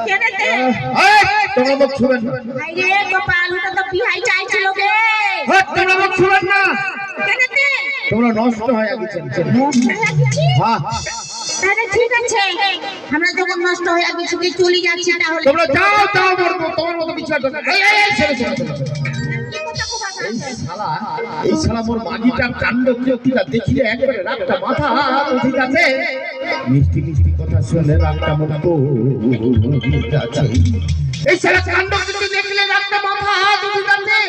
কেনেতে তোমরা মুখ ছুবেন না। আরে গোপাল ওটা তো বিহাই চাইছিল গে তোমরা মুখ ছুবেন না। কেনেতে তোমরা নষ্ট হয়ে গেছেন। হ্যাঁ আরে ঠিক আছে আমরা যখন নষ্ট হয়ে গেছি কি চলে যাচ্ছি তাহলে তোমরা যাও যাও মরবো তোমার মতো বিচার করবে। এই ছেড়ে ছেড়ে ছেড়ে এই শালা মোর মাগিটার কাণ্ড বিরক্তিটা দেখিলে একবারে রাতটা মাথা উঠে যাচ্ছে। মিষ্টি মিষ্টি কথা শুনে রাতটা মোর যাচ্ছে। এই শালা কাণ্ড কিন্তু দেখলে রাতটা মাথা উঠে যাচ্ছে।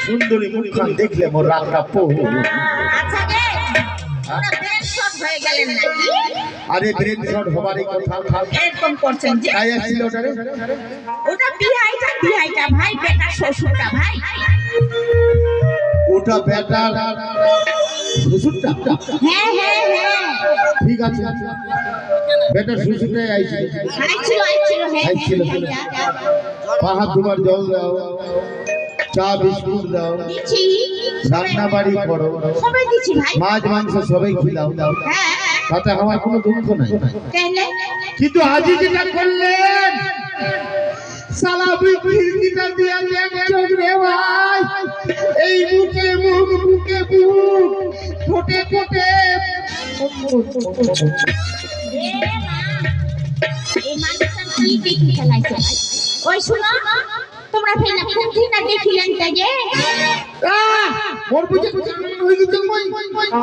সুন্দরী মুখখান দেখলে মোর রাতটা আচ্ছা গে ওরা ব্রেন শট হয়ে গেলেন নাকি আরে ব্রেন শট হবারই কথা এরকম করছেন যে তাই আসছিল ওটারে। ওটা বিহাইটা ভাই বেটা শ্বশুরটা ভাই ওটা বেটার শ্বশুরটা। হ্যাঁ হ্যাঁ হ্যাঁ ঠিক আছে বেটার শ্বশুরটাই আইছিল। আইছিল হ্যাঁ আইছিল। পাহাড় দুবার জল দাও, চা বিস্কুট দাও, দিছি রান্না বাড়ি করো, সবাই দিছি ভাই মাছ মাংস সবাই খিলাও দাও, হ্যাঁ তাতে আমার কোনো দুঃখ নাই। তাহলে কিন্তু আজি যেটা করলেন সালা বিক্রিটা দিয়া দেখছো রে ভাই। এই মুখে মুখ বুকে বুক ঠোঁটে ঠোঁটে এ মা এই মানুষটা কি দেখি খেলাইছে ওই শুনো তোমরা ফেনা কোনটি না দেখিলেন তাগে মোর বুঝে ওই কিন্তু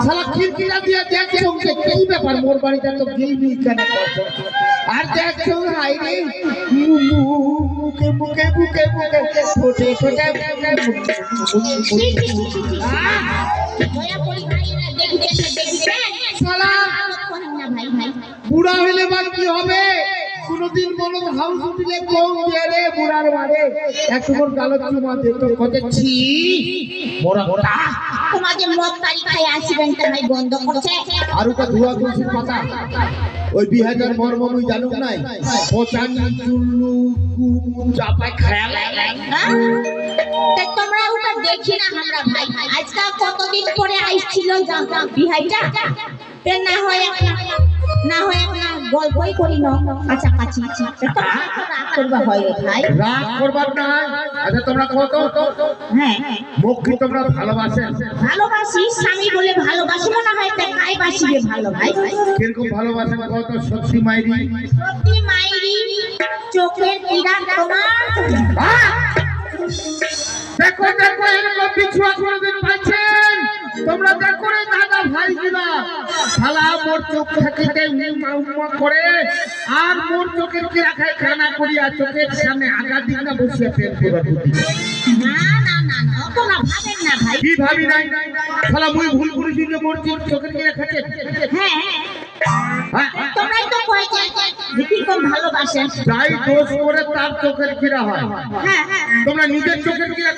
সালা খিরকিটা দিয়া দেখছো যে কি ব্যাপার মোর বাড়িতে তো গিলবি কেন করছো। আর দেখছো হাই রে মুখে মুখে বুকে বুকে ঠোঁটে ঠোঁটে দয়া করি ভাইরা দেখিছেন সালা না ভাই ভাই বুড়া হইলে বা কি হবে। কোনদিন বলো হাউস উঠিলে কম দিয়ে রে বুড়ার মারে একটু মোর গালত চুমা দে তো কতেছি মোরা তোমাদের মদ তারি খাই আসবেন তো ভাই বন্ধ করছে আর ওটা ধোয়া তুলসীর পাতা ওই 2000 মর্ম মুই জানুক নাই পচানি চুল্লু কুম চাপায় খায়া তোমরা ওটা দেখি না আমরা ভাই আজকাল কতদিন পরে আইছিল বিহাইটা না হয় না গল্পই করি না আচ্ছা কাছি রাগ করবা হয় ভাই রাগ করবার না। আচ্ছা তোমরা কত হ্যাঁ মুখ কি তোমরা ভালোবাসেন? ভালোবাসি স্বামী বলে ভালোবাসি মনে হয় তাই খাই বাসিবে ভালো ভাই কিরকম ভালোবাসেন কত সত্যি মাইরি সত্যি মাইরি চোখের পীড়া তোমার দেখো দেখো এরকম পিছুয়া কোনদিন পাচ্ছেন তোমরা দেখো রে দাদা ভাই দিবা শালা মোর চোখ থাকিতে উম্মা করে আর মোর চোখের কি রাখায় খানা করিয়া চোখের সামনে আগা দিক না বসিয়া পেট পুরা দুটি না তোমরা ভাবেন না ভাই কি ভাবি নাই শালা মুই ভুল করেছি যে মোর চোখের কি রাখাছে। হ্যাঁ তোমরাই তো কইতে দেখি কোন ভালোবাসেন যাই দোষ করে তার চোখের কিরা হয়। হ্যাঁ তোমরা নিজের চোখের কিরা